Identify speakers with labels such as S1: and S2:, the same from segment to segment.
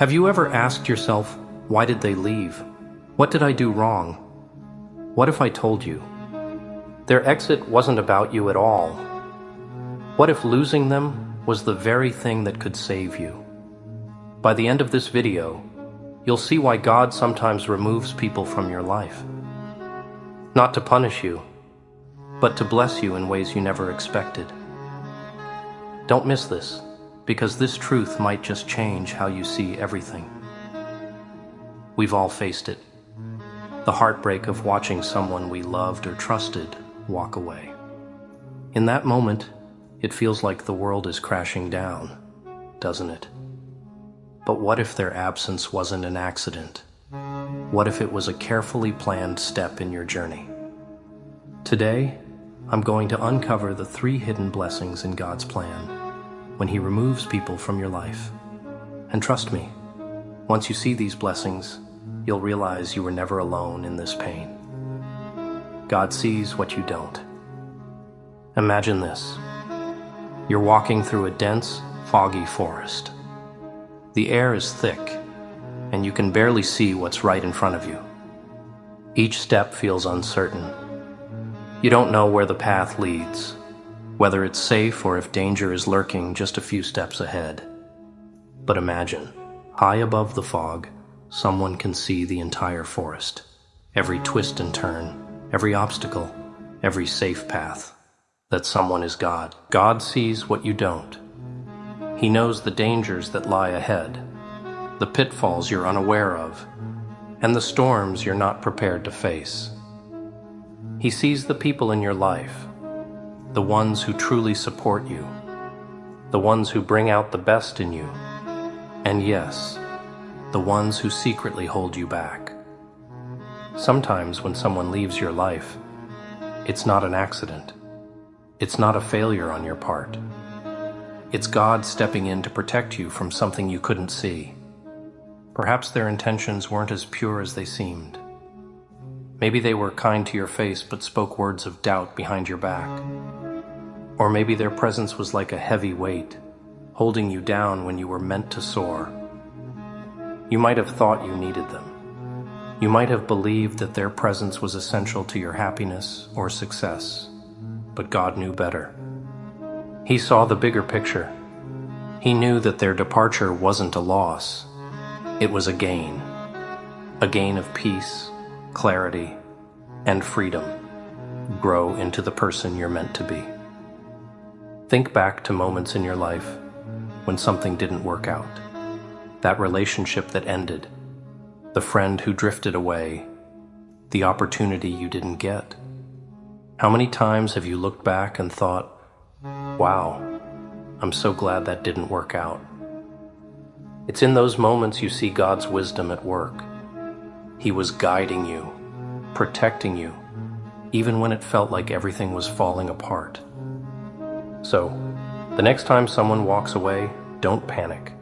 S1: Have you ever asked yourself, why did they leave? What did I do wrong? What if I told you? Their exit wasn't about you at all. What if losing them was the very thing that could save you? By the end of this video, you'll see why God sometimes removes people from your life. Not to punish you, but to bless you in ways you never expected. Don't miss this, because this truth might just change how you see everything. We've all faced it. The heartbreak of watching someone we loved or trusted walk away. In that moment, it feels like the world is crashing down, doesn't it? But what if their absence wasn't an accident? What if it was a carefully planned step in your journey? Today, I'm going to uncover the 3 hidden blessings in God's plan when He removes people from your life. And trust me, once you see these blessings, you'll realize you were never alone in this pain. God sees what you don't. Imagine this. You're walking through a dense, foggy forest. The air is thick, and you can barely see what's right in front of you. Each step feels uncertain. You don't know where the path leads, whether it's safe or if danger is lurking just a few steps ahead. But imagine, high above the fog, someone can see the entire forest, every twist and turn, every obstacle, every safe path. That someone is God. God sees what you don't. He knows the dangers that lie ahead, the pitfalls you're unaware of, and the storms you're not prepared to face. He sees the people in your life, the ones who truly support you, the ones who bring out the best in you, and yes, the ones who secretly hold you back. Sometimes when someone leaves your life, it's not an accident. It's not a failure on your part. It's God stepping in to protect you from something you couldn't see. Perhaps their intentions weren't as pure as they seemed. Maybe they were kind to your face but spoke words of doubt behind your back. Or maybe their presence was like a heavy weight, holding you down when you were meant to soar. You might have thought you needed them. You might have believed that their presence was essential to your happiness or success. But God knew better. He saw the bigger picture. He knew that their departure wasn't a loss. It was a gain of peace, clarity, and freedom. Grow into the person you're meant to be. Think back to moments in your life when something didn't work out. That relationship that ended, the friend who drifted away, the opportunity you didn't get. How many times have you looked back and thought, wow, I'm so glad that didn't work out? It's in those moments you see God's wisdom at work. He was guiding you, protecting you, even when it felt like everything was falling apart. So, the next time someone walks away, don't panic.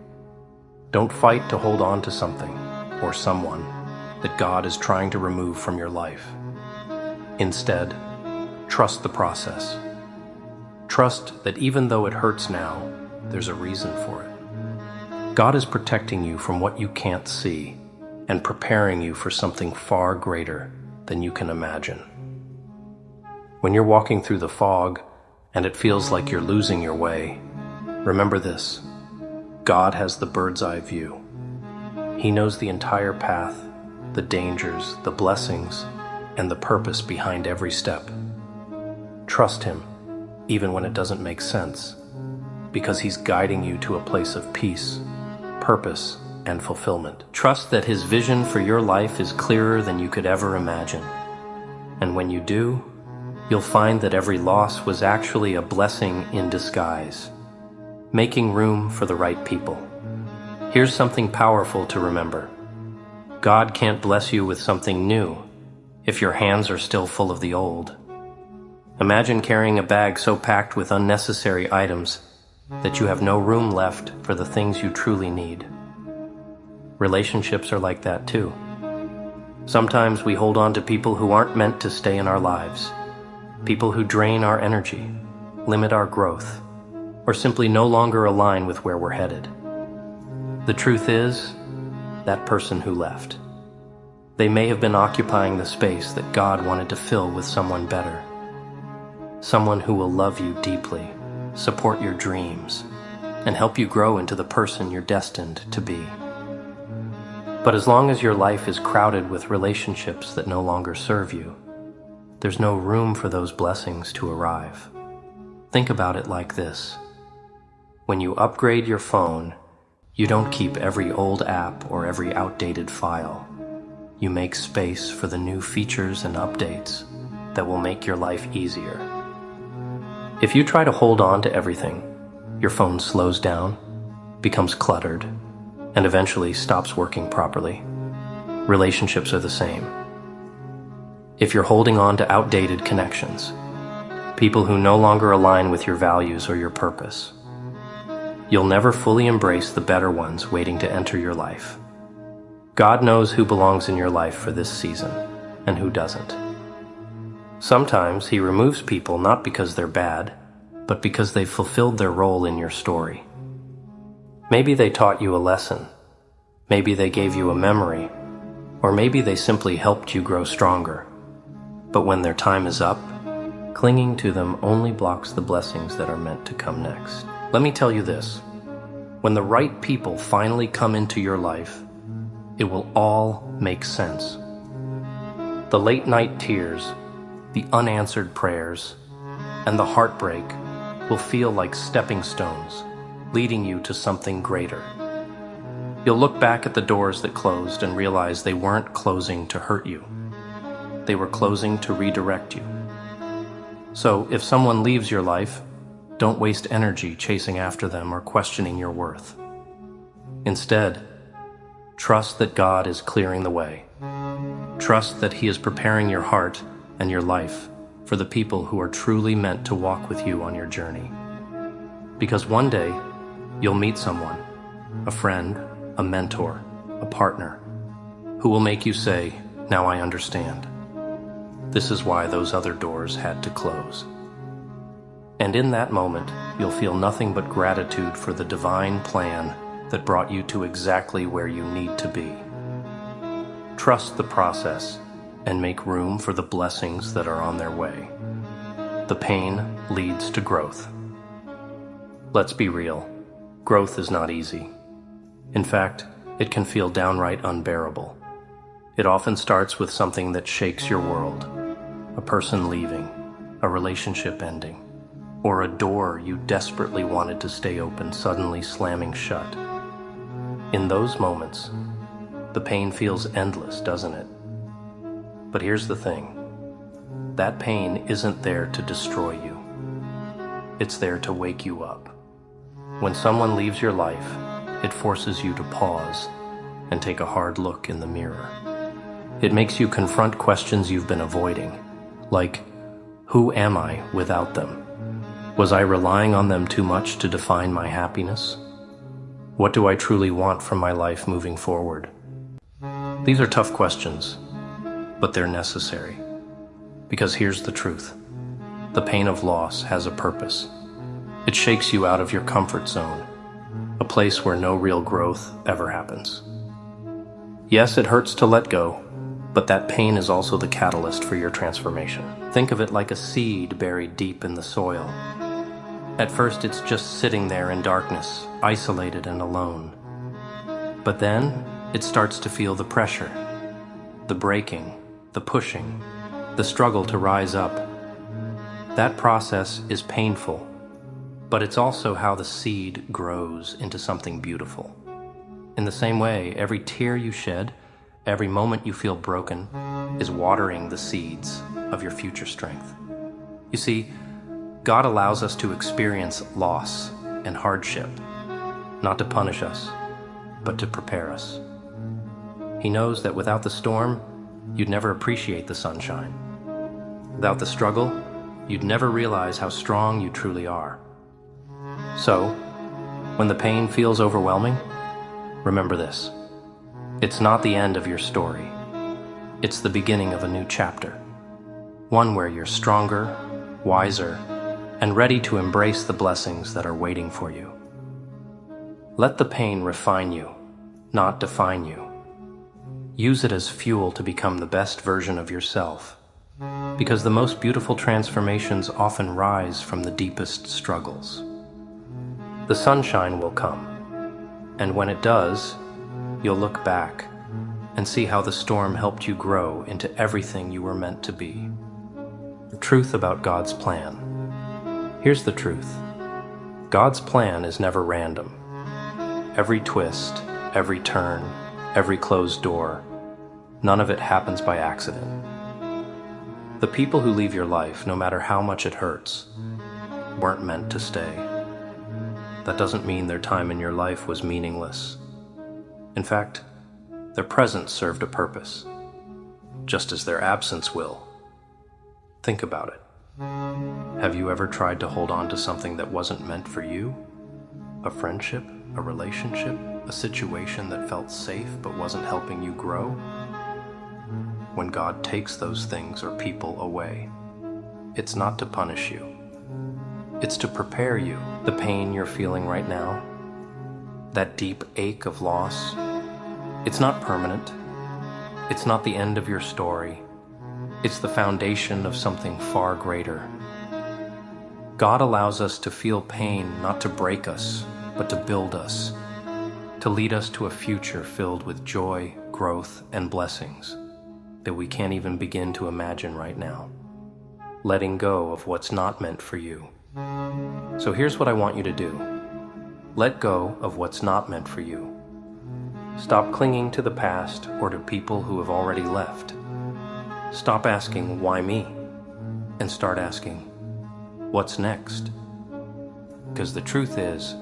S1: Don't fight to hold on to something or someone that God is trying to remove from your life. Instead, trust the process. Trust that even though it hurts now, there's a reason for it. God is protecting you from what you can't see and preparing you for something far greater than you can imagine. When you're walking through the fog and it feels like you're losing your way, remember this: God has the bird's eye view. He knows the entire path, the dangers, the blessings, and the purpose behind every step. Trust Him, even when it doesn't make sense, because He's guiding you to a place of peace, purpose, and fulfillment. Trust that His vision for your life is clearer than you could ever imagine. And when you do, you'll find that every loss was actually a blessing in disguise, making room for the right people. Here's something powerful to remember. God can't bless you with something new if your hands are still full of the old. Imagine carrying a bag so packed with unnecessary items that you have no room left for the things you truly need. Relationships are like that too. Sometimes we hold on to people who aren't meant to stay in our lives, people who drain our energy, limit our growth, or simply no longer align with where we're headed. The truth is, that person who left. They may have been occupying the space that God wanted to fill with someone better. Someone who will love you deeply, support your dreams, and help you grow into the person you're destined to be. But as long as your life is crowded with relationships that no longer serve you, there's no room for those blessings to arrive. Think about it like this. When you upgrade your phone, you don't keep every old app or every outdated file. You make space for the new features and updates that will make your life easier. If you try to hold on to everything, your phone slows down, becomes cluttered, and eventually stops working properly. Relationships are the same. If you're holding on to outdated connections, people who no longer align with your values or your purpose, you'll never fully embrace the better ones waiting to enter your life. God knows who belongs in your life for this season and who doesn't. Sometimes He removes people not because they're bad, but because they've fulfilled their role in your story. Maybe they taught you a lesson, maybe they gave you a memory, or maybe they simply helped you grow stronger. But when their time is up, clinging to them only blocks the blessings that are meant to come next. Let me tell you this, when the right people finally come into your life, it will all make sense. The late night tears, the unanswered prayers, and the heartbreak will feel like stepping stones, leading you to something greater. You'll look back at the doors that closed and realize they weren't closing to hurt you. They were closing to redirect you. So if someone leaves your life, don't waste energy chasing after them or questioning your worth. Instead, trust that God is clearing the way. Trust that He is preparing your heart and your life for the people who are truly meant to walk with you on your journey. Because one day, you'll meet someone, a friend, a mentor, a partner, who will make you say, "Now I understand. This is why those other doors had to close." And in that moment, you'll feel nothing but gratitude for the divine plan that brought you to exactly where you need to be. Trust the process and make room for the blessings that are on their way. The pain leads to growth. Let's be real, growth is not easy. In fact, it can feel downright unbearable. It often starts with something that shakes your world, a person leaving, a relationship ending, or a door you desperately wanted to stay open suddenly slamming shut. In those moments, the pain feels endless, doesn't it? But here's the thing. That pain isn't there to destroy you. It's there to wake you up. When someone leaves your life, it forces you to pause and take a hard look in the mirror. It makes you confront questions you've been avoiding, like, who am I without them? Was I relying on them too much to define my happiness? What do I truly want from my life moving forward? These are tough questions, but they're necessary. Because here's the truth. The pain of loss has a purpose. It shakes you out of your comfort zone, a place where no real growth ever happens. Yes, it hurts to let go, but that pain is also the catalyst for your transformation. Think of it like a seed buried deep in the soil. At first, it's just sitting there in darkness, isolated and alone. But then, it starts to feel the pressure, the breaking, the pushing, the struggle to rise up. That process is painful, but it's also how the seed grows into something beautiful. In the same way, every tear you shed, every moment you feel broken, is watering the seeds of your future strength. You see, God allows us to experience loss and hardship, not to punish us, but to prepare us. He knows that without the storm, you'd never appreciate the sunshine. Without the struggle, you'd never realize how strong you truly are. So, when the pain feels overwhelming, remember this. It's not the end of your story. It's the beginning of a new chapter. One where you're stronger, wiser, and ready to embrace the blessings that are waiting for you. Let the pain refine you, not define you. Use it as fuel to become the best version of yourself, because the most beautiful transformations often rise from the deepest struggles. The sunshine will come, and when it does, you'll look back and see how the storm helped you grow into everything you were meant to be. The truth about God's plan. Here's the truth. God's plan is never random. Every twist, every turn, every closed door, none of it happens by accident. The people who leave your life, no matter how much it hurts, weren't meant to stay. That doesn't mean their time in your life was meaningless. In fact, their presence served a purpose, just as their absence will. Think about it. Have you ever tried to hold on to something that wasn't meant for you? A friendship, a relationship, a situation that felt safe but wasn't helping you grow? When God takes those things or people away, it's not to punish you. It's to prepare you. The pain you're feeling right now, that deep ache of loss, it's not permanent. It's not the end of your story. It's the foundation of something far greater. God allows us to feel pain not to break us, but to build us, to lead us to a future filled with joy, growth, and blessings that we can't even begin to imagine right now. Letting go of what's not meant for you. So here's what I want you to do. Let go of what's not meant for you. Stop clinging to the past or to people who have already left. Stop asking, why me? And start asking, what's next? Because the truth is,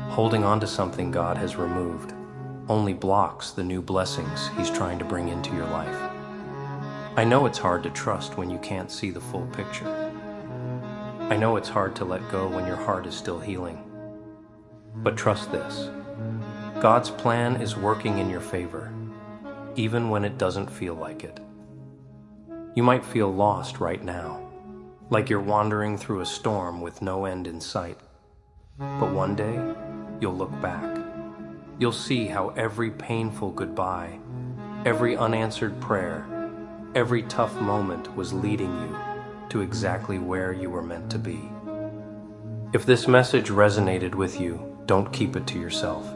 S1: holding on to something God has removed only blocks the new blessings He's trying to bring into your life. I know it's hard to trust when you can't see the full picture. I know it's hard to let go when your heart is still healing. But trust this. God's plan is working in your favor, even when it doesn't feel like it. You might feel lost right now, like you're wandering through a storm with no end in sight. But one day, you'll look back. You'll see how every painful goodbye, every unanswered prayer, every tough moment was leading you to exactly where you were meant to be. If this message resonated with you, don't keep it to yourself.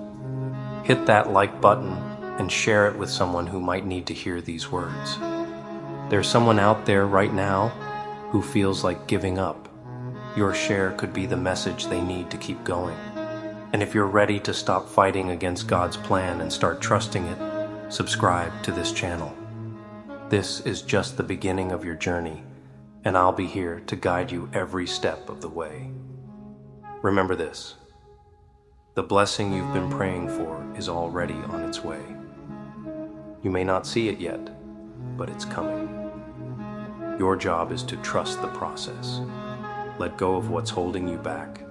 S1: Hit that like button and share it with someone who might need to hear these words. There's someone out there right now who feels like giving up. Your share could be the message they need to keep going. And if you're ready to stop fighting against God's plan and start trusting it, subscribe to this channel. This is just the beginning of your journey, and I'll be here to guide you every step of the way. Remember this. The blessing you've been praying for is already on its way. You may not see it yet, but it's coming. Your job is to trust the process. Let go of what's holding you back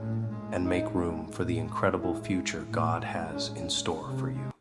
S1: and make room for the incredible future God has in store for you.